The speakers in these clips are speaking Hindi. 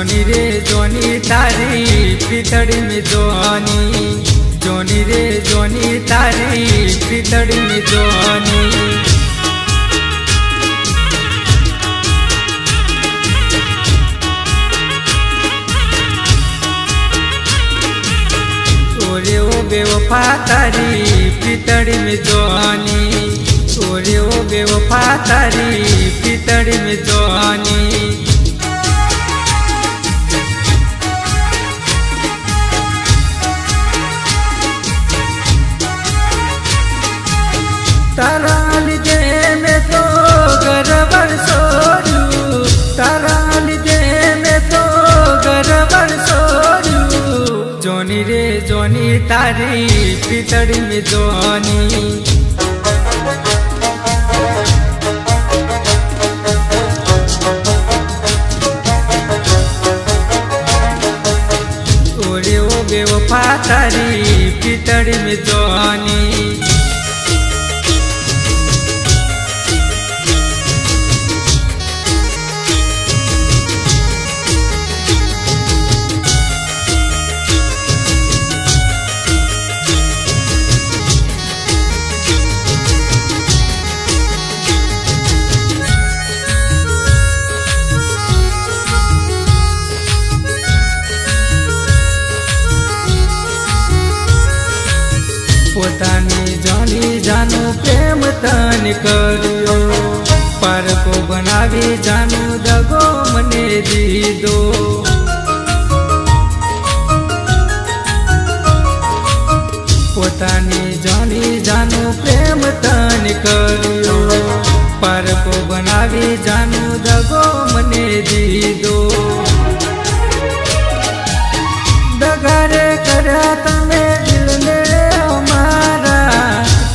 जोनी रे जोनी तारी पितड़ी में जोनी, जोनी रे जोनी तारी पितड़ी में जोनी। ओरे ओ बेवफा तारी पितड़ी में जोनी, ओरे ओ बेवफा तारी पितड़ी में जोनी। तारा लिजे में तो गरबर सोरू, तारा लिजे में तो गरबर सोरू। जोनी रे जोनी तारी पितड़ी में जोनी। ओरे ओ बेवफा तारी पितड़ी में जोनी। पोतानी जानी जानू प्रेम तन करियो, पर को बनावी जानू दगो मने दीदो। पोतानी जानी जानू प्रेम तन करियो, पर को बनावी जानू दगो मने दीदो। दगारे कर्या तमे दिल ने हमारा,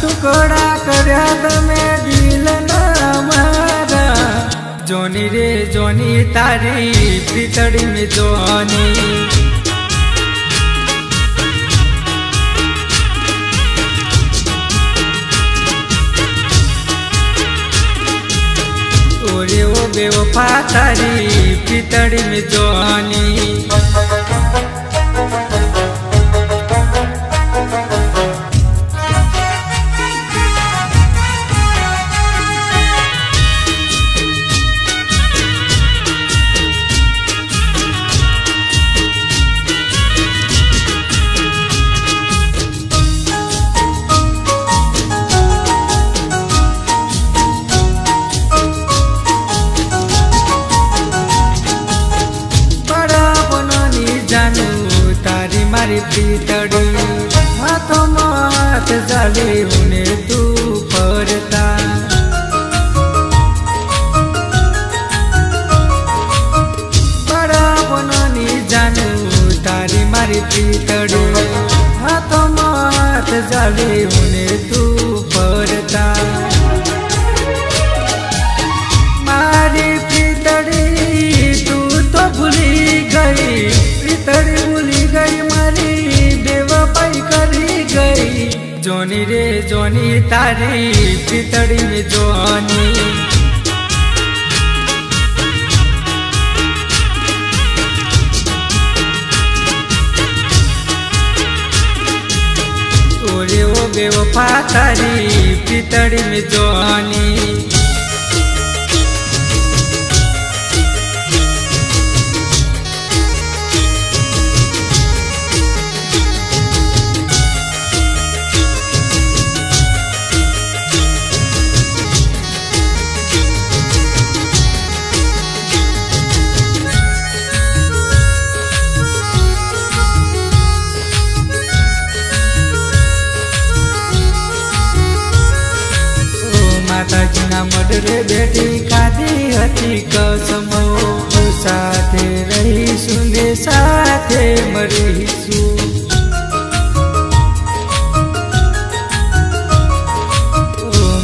टुकड़ा कर्या तमे दिल न हमारा। जोनी रे जोनी तारी पितड़ी में जोनी। ओरे ओ बेवफा तारी पितड़ी में जोनी। मारी पितड़ी हाथों हाथ जाले उन्हें तू परता। बड़ा बनानी जानू तारी मारी पितड़ी हाथों हाथ जाले उन्हें तू परता। मारी पितड़ी तू तो भूली गई, पितड़ी भूली गई बेवफाई करी गई। जोनी रे जोनी तारी पितड़ी में जोनी। ओरे ओ बेवफा तारी पितड़ी में जोनी। माताजीना मडरे बेटी खाधी हती कसमो, साथे रहीशु ने साथे मरीशु।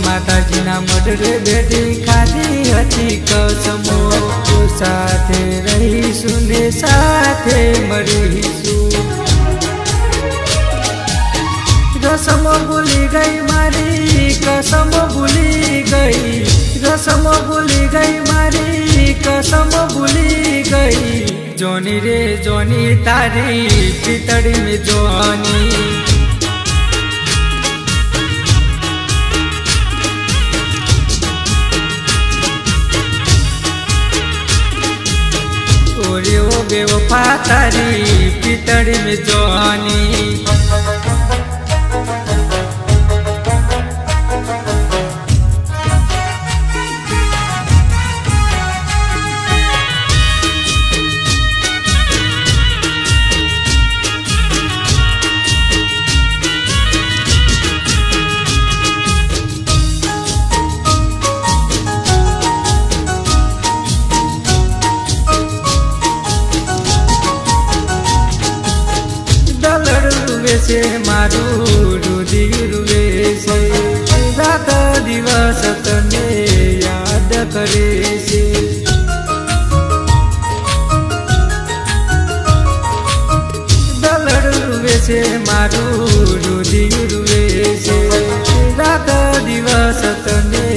माताजीना मडरे बेटी खाधी हती कसमो, साथे रहीशु ने साथे मरीशु। कसम भूली गई मारी कसम भूली गई, कसम भूली गई मारी कसम भूली गई। जोनी रे जोनी तारी पितड़ी में जोनी। ओरे ओ बेवफा तारी पितड़ी में जोनी। से मारू रुदी रुवे से रात दिवस तने याद करे से। दलड़ रुवे से मारू रुदी रुवे से रात दिवस तने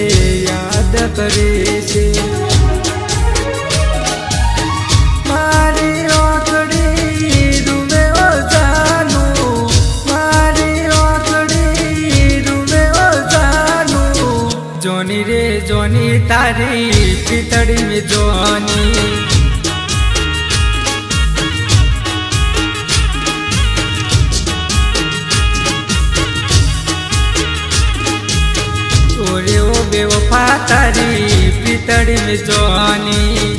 याद करे से। जोनी रे जोनी तारी पितड़ी में जोनी। ओरे ओ बेवफा तारी पितड़ी में जोनी।